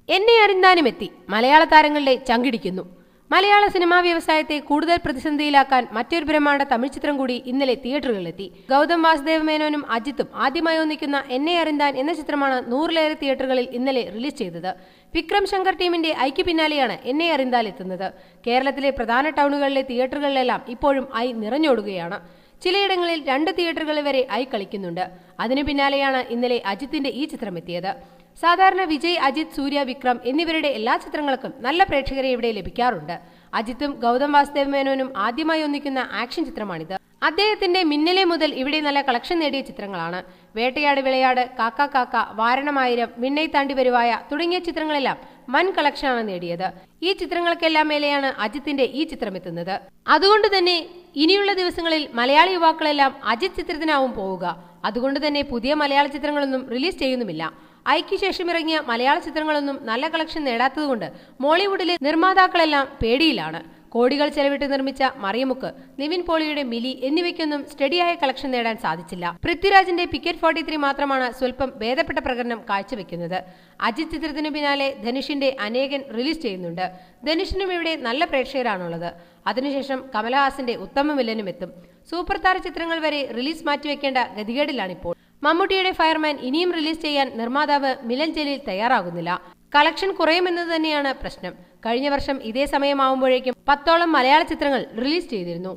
എന്നെ അറിഞ്ഞാനും എത്തി മലയാള താരങ്ങളുടെ ചങ്കിടിക്കുന്നു. മലയാള സിനിമാ വ്യവസായത്തെ കൂടുതൽ പ്രതിസന്ധിയിലാക്കാൻ മറ്റൊരു ബ്രഹ്മാണ്ഡ തമിഴ് ചിത്രം കൂടി ഇന്നലെ തിയേറ്ററുകളിലെത്തി. ഗൗതം വാസുദേവ് മേനോനും അജിത്തും ആദ്യമായി ഒന്നിക്കുന്ന എന്നെ അറിഞ്ഞാൻ എന്ന ചിത്രമാണ് 100-ലേറെ തിയേറ്ററുകളിൽ ഇന്നലെ റിലീസ് ചെയ്തത്. വിക്രം ശങ്കർ ടീമിന്റെ ഐക്യ പിന്നാലെയാണ് എന്നെ അറിഞ്ഞാൽ എത്തുന്നത്. കേരളത്തിലെ പ്രധാന ടൗണുകളിലെ തിയേറ്ററുകളിലെല്ലാം ഇപ്പോഴും ഐ നിറഞ്ഞോടുകയാണ്. ചിലയിടങ്ങളിൽ 2 തിയേറ്ററുകളിൽ വരെ ഐ കളിക്കുന്നുണ്ട്. അതിനു പിന്നാലെയാണ് ഇന്നലെ അജിത്തിന്റെ ഈ ചിത്രം എത്തിയത്. സാധാരണ വിജയ്, അജിത്, സൂര്യ, വിക്രം എന്നിവരുടെ എല്ലാ ചിത്രങ്ങൾക്കും നല്ല പ്രേക്ഷകരെ ഇവിടെ ലഭിക്കാറുണ്ട്. അജിത്തും ഗൗതം വാസുദേവ് മേനോനും ആദ്യമായി ഒന്നിക്കുന്ന ആക്ഷൻ ചിത്രമാണിത്. അദ്ദേഹത്തിന്റെ മിന്നലെ മുതൽ ഇവിടെ നല്ല കളക്ഷൻ നേടിയ ചിത്രങ്ങളാണ്. വേട്ടയാട് വിളയാട്, കാക്ക കാക്ക, വാരണമായിരം, വിണ്ണൈ താണ്ടി വരുവായ തുടങ്ങിയ ചിത്രങ്ങളെല്ലാം വൻ കളക്ഷനാണ് നേടിയത്. ഈ ചിത്രങ്ങൾക്കെല്ലാം മേലെയാണ് അജിത്തിന്റെ ഈ ചിത്രം എത്തുന്നത്. അതുകൊണ്ട് തന്നെ ഇനിയുള്ള ദിവസങ്ങളിൽ മലയാളി യുവാക്കളെല്ലാം അജിത് ചിത്രത്തിനാവും പോവുക. അതുകൊണ്ട് തന്നെ പുതിയ മലയാള ചിത്രങ്ങളൊന്നും റിലീസ് ചെയ്യുന്നുമില്ല. ഐക്ക് ശേഷം ഇറങ്ങിയ മലയാള ചിത്രങ്ങളൊന്നും നല്ല കളക്ഷൻ നേടാത്തതുകൊണ്ട് മോളിവുഡിലെ നിർമ്മാതാക്കളെല്ലാം പേടിയിലാണ്. കോടികൾ ചെലവിട്ട് നിർമ്മിച്ച മറിയമുക്ക്, നിവിൻ പോളിയുടെ മിലി എന്നിവയ്ക്കൊന്നും സ്റ്റഡിയായ കളക്ഷൻ നേടാൻ സാധിച്ചില്ല. പൃഥ്വിരാജിന്റെ പിക്കറ്റ് 43 മാത്രമാണ് സ്വല്പം ഭേദപ്പെട്ട പ്രകടനം കാഴ്ചവെക്കുന്നത്. അജിത് ചിത്രത്തിനു പിന്നാലെ ധനുഷിന്റെ അനേകൻ റിലീസ് ചെയ്യുന്നുണ്ട്. ധനുഷിനും ഇവിടെ നല്ല പ്രേക്ഷകരാണുള്ളത്. അതിനുശേഷം കമലഹാസന്റെ ഉത്തമ വില്ലനും എത്തും. സൂപ്പർ താര ചിത്രങ്ങൾ വരെ റിലീസ് മാറ്റിവെക്കേണ്ട ഗതികേടിലാണിപ്പോൾ. മമ്മൂട്ടിയുടെ ഫയർമാൻ ഇനിയും റിലീസ് ചെയ്യാൻ നിർമ്മാതാവ് മിലൻ ജലീൽ തയ്യാറാകുന്നില്ല. കളക്ഷൻ കുറയുമെന്നത് തന്നെയാണ് പ്രശ്നം. കഴിഞ്ഞ വർഷം ഇതേ സമയമാവുമ്പോഴേക്കും 10ഓളം മലയാള ചിത്രങ്ങൾ റിലീസ് ചെയ്തിരുന്നു.